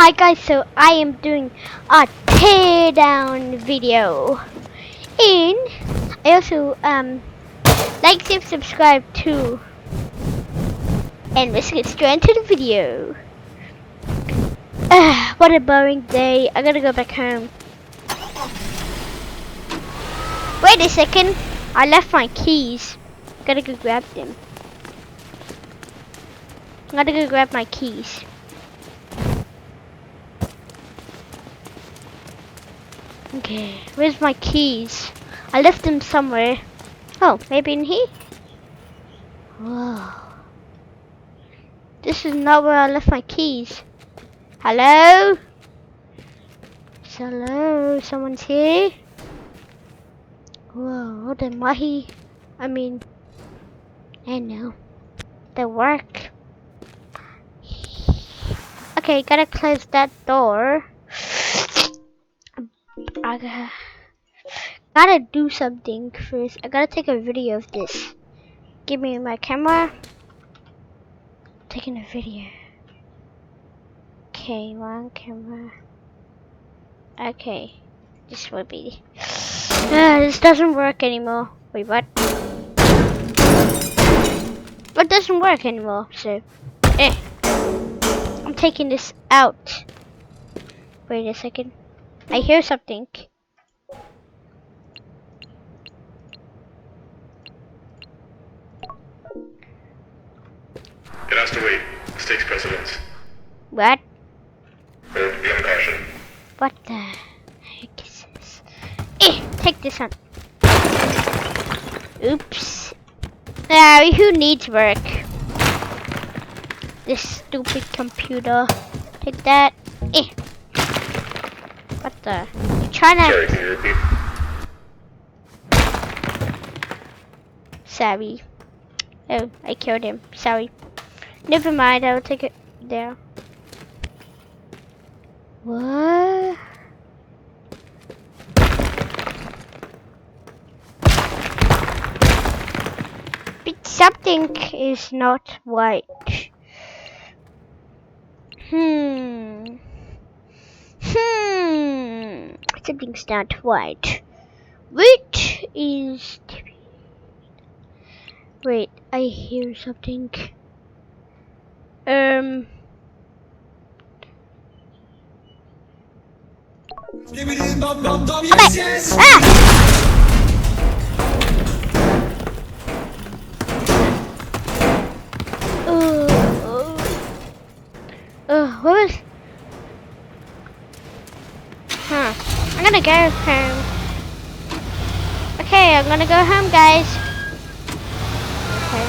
Hi guys, so I am doing a teardown video, and I also like and subscribe too. And let's get straight into the video. What a boring day! I gotta go back home. Wait a second, I left my keys. Gotta go grab them. Gotta go grab my keys. Okay, where's my keys? I left them somewhere. Oh, maybe in here? Whoa. This is not where I left my keys. Hello? Hello? Someone's here? Whoa, the mahi. I know. The work. Okay, gotta close that door. I gotta do something first. I gotta take a video of this. Give me my camera. Taking a video. Okay, one camera. Okay, this will be. This doesn't work anymore. Wait, what? What doesn't work anymore? So, I'm taking this out. Wait a second. I hear something. It has to wait. This takes precedence. What? Be on caution. What the heck is this? Take this one. Oops. Who needs work? This stupid computer. Take that. What the? You trying to? Sorry, can you repeat? Sorry. Oh, I killed him. Sorry. Never mind, I'll take it there. What? But something is not right. Something's not right. Which is... Wait, I hear something. What was? I'm gonna go home. Okay, I'm gonna go home, guys. Okay.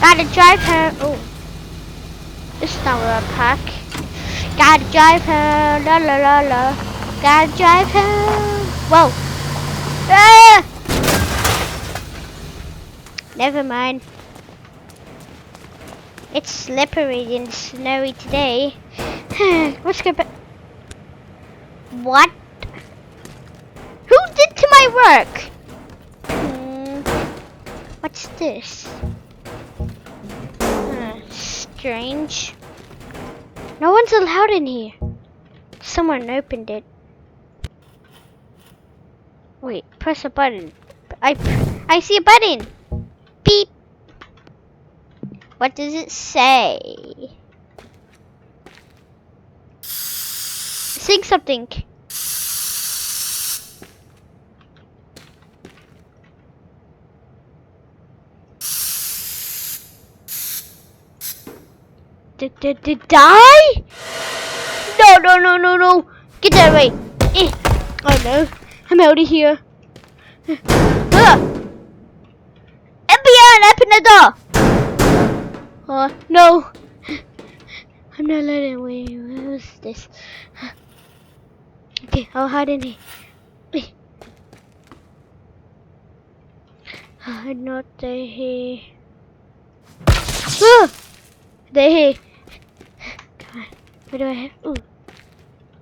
Gotta drive home. Oh, this is not where I park. Gotta drive home. La la la la. Gotta drive home. Whoa. Ah! Never mind. It's slippery and snowy today. Let's go back. What? Who did to my work? What's this? Strange. No one's allowed in here. Someone opened it. Wait, press a button. I see a button. Beep. What does it say? Sing something. Did die? No. Get that away. Oh no. I'm out of here. FBI, open the door. Oh no. I'm not letting away. What was this? Okay, I'll hide in here. I'm not here. They're here. Come on. What do I have? Ooh.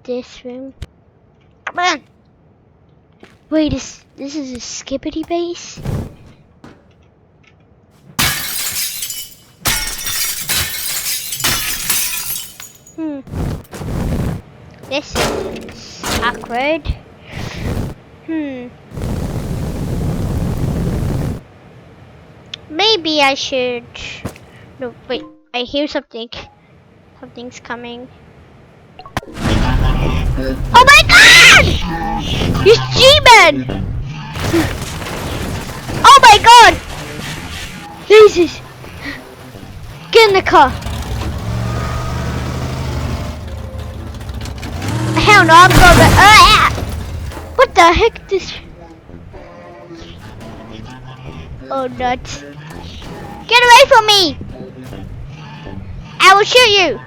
This room. Come on. Wait, this is a Skibidi base? This is awkward. Maybe I should. No, wait. I hear something. Something's coming. Oh my god! It's G-Man! Oh my god! Jesus! Get in the car! Hell no, I'm going back. What the heck? This. Oh nuts! Get away from me! I will shoot you!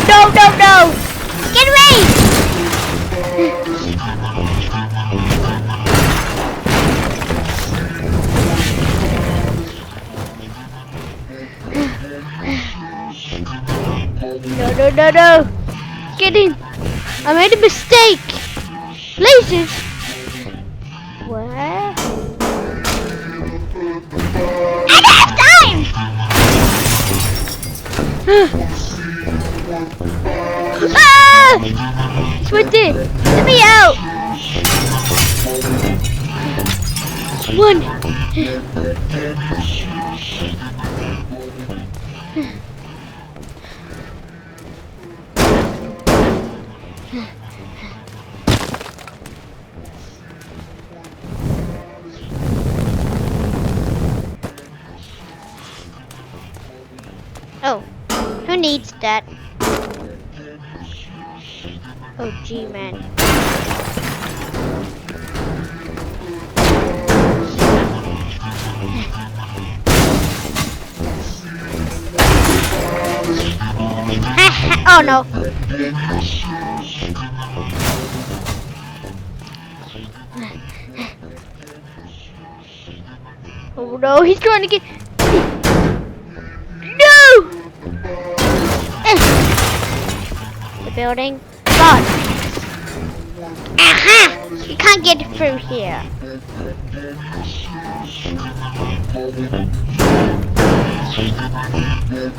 No, no, no! Get away! No, no, no, no! Get in! I made a mistake! Lasers! What? I don't have time! Ah! It's right there! Let me out! One! Oh, who needs that? Oh, G-Man. Oh no. Oh no, he's trying to get. No! The building. God. Aha! You can't get through here.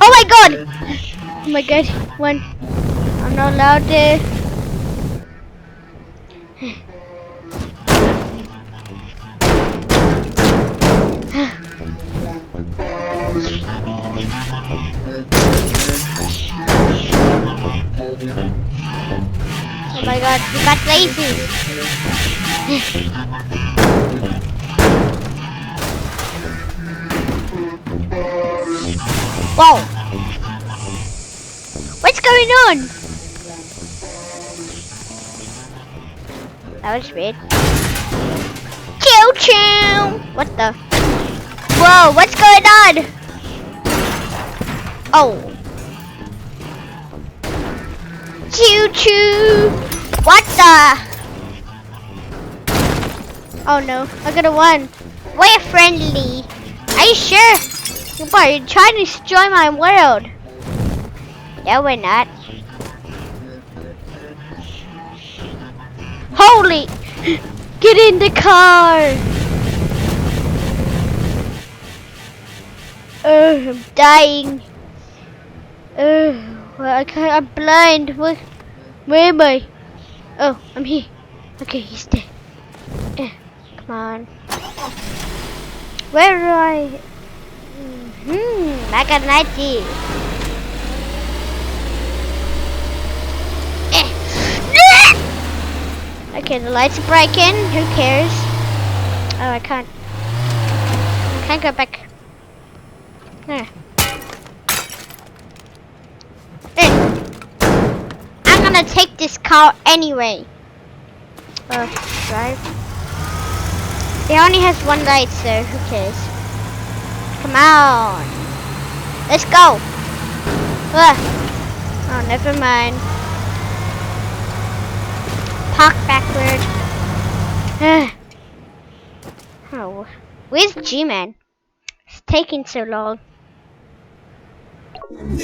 Oh my god! Oh my god. One. I'm not allowed to. Oh my god, we got lasers! Whoa! What's going on? That was weird. Choo choo! What the? Whoa, what's going on? Oh. Choo choo! What the? Oh no, I got a one. We're friendly. Are you sure? You're trying to destroy my world. No, we're not. Holy! Get in the car! I'm dying. Well, I can't, I'm blind. Where am I? Oh, I'm here. Okay, he's dead. Come on. Where do I? I got an idea. Okay, the lights are breaking. Who cares? Oh, I can't go back. There. I'm gonna take this car anyway. Drive. It only has one light, so who cares? Come on. Let's go. Oh, never mind. Park backward. Oh, where's G-Man? It's taking so long. I'm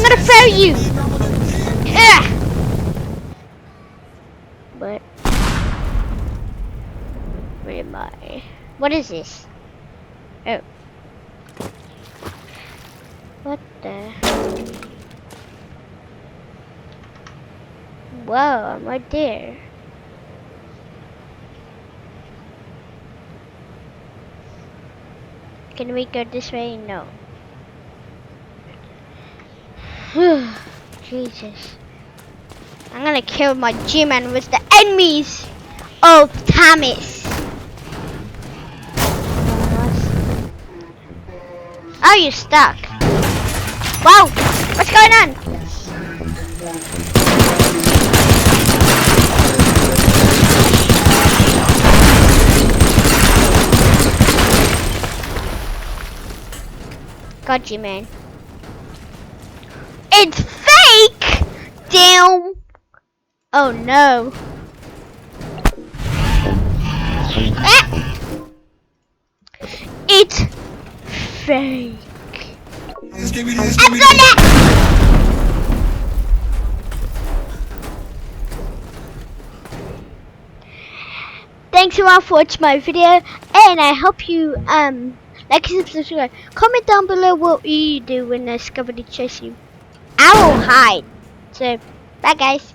gonna throw you. But where am I? What is this? Oh. What the? Whoa, I'm right there. Can we go this way? No. Jesus. I'm gonna kill my G-Man with the enemies of Thomas. Oh, you're stuck. Whoa! What's going on? Got you, man. It's fake! Damn! Oh no. Ah! It's fake. I'm gonna... Thanks a lot for watching my video, and I hope you like and subscribe. Comment down below what you do when Skibidi chase you. I will hide. So, bye guys.